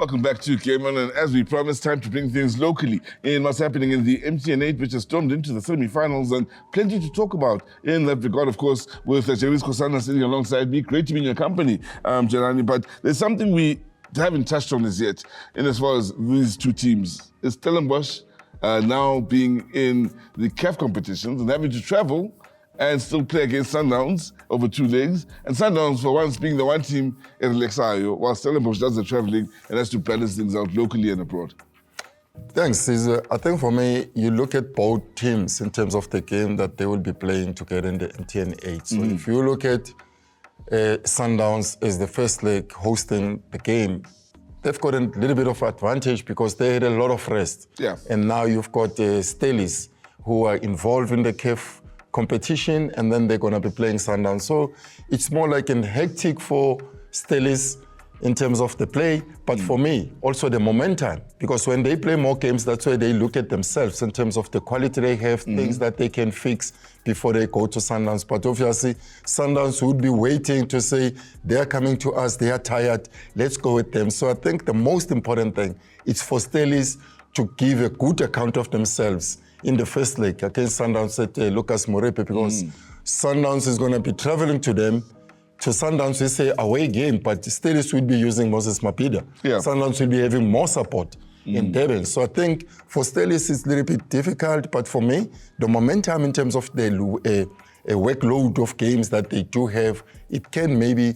Welcome back to Game On, and as we promised, time to bring things locally in what's happening in the MTN 8, which has stormed into the semi-finals, and plenty to talk about in that regard, of course, with Jerry's Kosana sitting alongside me. Great to be in your company, Jelani, but there's something we haven't touched on as yet, in as far as these two teams. Is Stellenbosch now being in the CAF competitions and having to travel and still play against Sundowns over 2 legs, and Sundowns for once being the one team in Lexayo, while Stellenbosch does the travelling and has to balance things out locally and abroad. Thanks, Sizwe. I think for me, you look at both teams in terms of the game that they will be playing together in the MTN 8. So if you look at Sundowns as the first leg hosting the game, they've got a little bit of advantage because they had a lot of rest. Yeah. And now you've got Stellies who are involved in the CAF competition, and then they're going to be playing Sundowns. So it's more like a hectic for Stellies in terms of the play, but for me, also the momentum, because when they play more games, that's where they look at themselves in terms of the quality they have, things that they can fix before they go to Sundowns. But obviously, Sundowns would be waiting to say, they're coming to us, they are tired, let's go with them. So I think the most important thing is for Stellies to give a good account of themselves in the first leg against Sundowns at Lucas Morepe, because Sundowns is going to be traveling to them. To Sundowns, we say away game, but Stellies will be using Moses Mapida. Yeah. Sundowns will be having more support in Durban. So I think for Stellies, it's a little bit difficult, but for me, the momentum in terms of the workload of games that they do have, it can maybe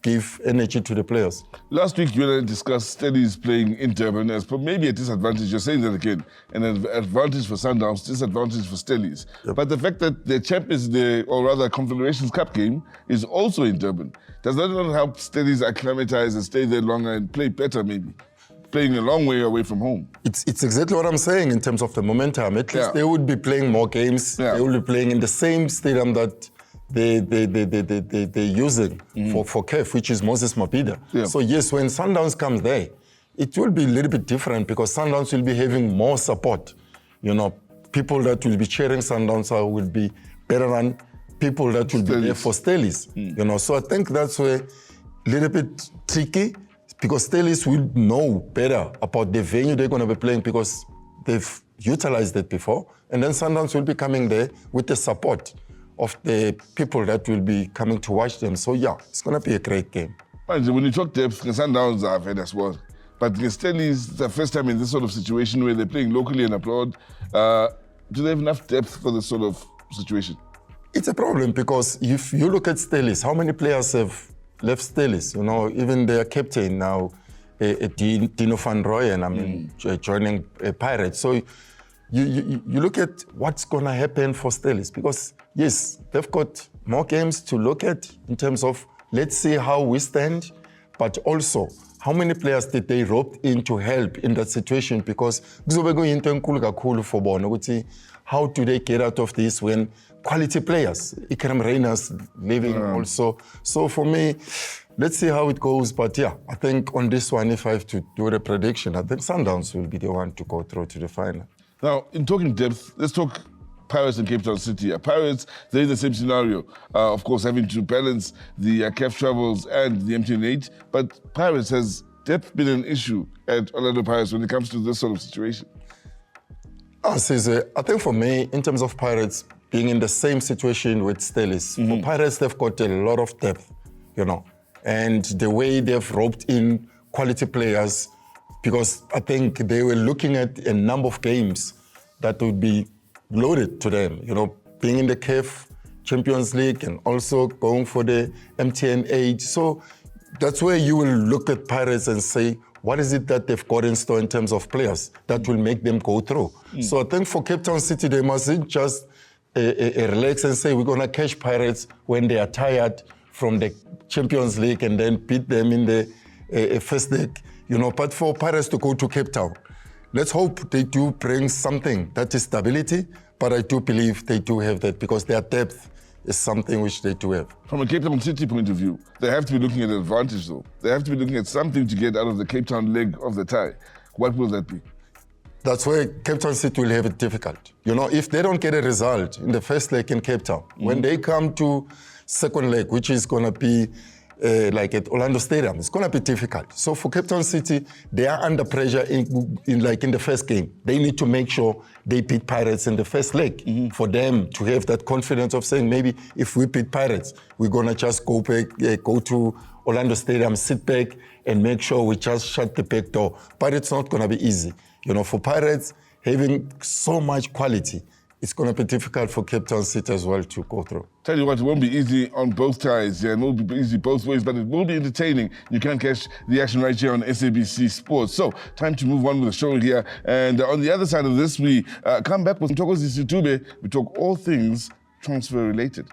give energy to the players. Last week, you and I discussed Stellies playing in Durban as maybe a disadvantage. You're saying that again. An advantage for Sundowns, disadvantage for Stellies. Yep. But the fact that the Champions League, or rather Confederations Cup game, is also in Durban, does that not help Stellies acclimatize and stay there longer and play better maybe? Playing a long way away from home. It's exactly what I'm saying in terms of the momentum. At least they would be playing more games. Yeah. They will be playing in the same stadium that they're using for CAF, which is Moses Mapida. Yeah. So yes, when Sundowns comes there, it will be a little bit different because Sundowns will be having more support. You know, people that will be cheering Sundowns will be better than people that will be there for Stellies. You know, so I think that's where a little bit tricky, because Stellies will know better about the venue they're going to be playing because they've utilized it before, and then Sundowns will be coming there with the support of the people that will be coming to watch them. So yeah, it's going to be a great game. When you talk depth, the Sundowns are had as well. But the Stellies, it's the first time in this sort of situation where they're playing locally and abroad. Do they have enough depth for this sort of situation? It's a problem because if you look at Stellies, how many players have left Stellies? You know, even their captain now, Dino van Rooyen, joining Pirates. So you look at what's going to happen for Stellies, because yes, they've got more games to look at in terms of let's see how we stand, but also how many players did they rope in to help in that situation, because how do they get out of this when quality players, Ikram Reina's leaving also. So for me, let's see how it goes. But yeah, I think on this one, if I have to do the prediction, I think Sundowns will be the one to go through to the final. Now, in talking depth, let's talk Pirates and Cape Town City. Pirates, they're in the same scenario. Of course, having to balance the CAF travels and the MTN 8. But Pirates, has depth been an issue at Orlando Pirates when it comes to this sort of situation? I think for me, in terms of Pirates being in the same situation with Stellies, for Pirates, they've got a lot of depth, you know. And the way they've roped in quality players, because I think they were looking at a number of games that would be loaded to them, you know, being in the CAF Champions League and also going for the MTN 8. So that's where you will look at Pirates and say, what is it that they've got in store in terms of players that will make them go through? So I think for Cape Town City, they mustn't just relax and say, we're going to catch Pirates when they are tired from the Champions League and then beat them in the first leg. You know, but for Pirates to go to Cape Town, let's hope they do bring something that is stability, but I do believe they do have that because their depth is something which they do have. From a Cape Town City point of view, they have to be looking at an advantage though. They have to be looking at something to get out of the Cape Town leg of the tie. What will that be? That's where Cape Town City will have it difficult. You know, if they don't get a result in the first leg in Cape Town, when they come to second leg, which is going to be like at Orlando Stadium, it's going to be difficult. So for Cape Town City, they are under pressure in the first game. They need to make sure they beat Pirates in the first leg for them to have that confidence of saying, maybe if we beat Pirates, we're going to just go back, go to Orlando Stadium, sit back and make sure we just shut the back door. But it's not going to be easy. You know, for Pirates, having so much quality, it's going to be difficult for Cape Town City as well to go through. Tell you what, it won't be easy on both sides. Yeah, it won't be easy both ways, but it will be entertaining. You can catch the action right here on SABC Sports. So, time to move on with the show here. And on the other side of this, we come back with Mtokozi Sitube. We talk all things transfer related.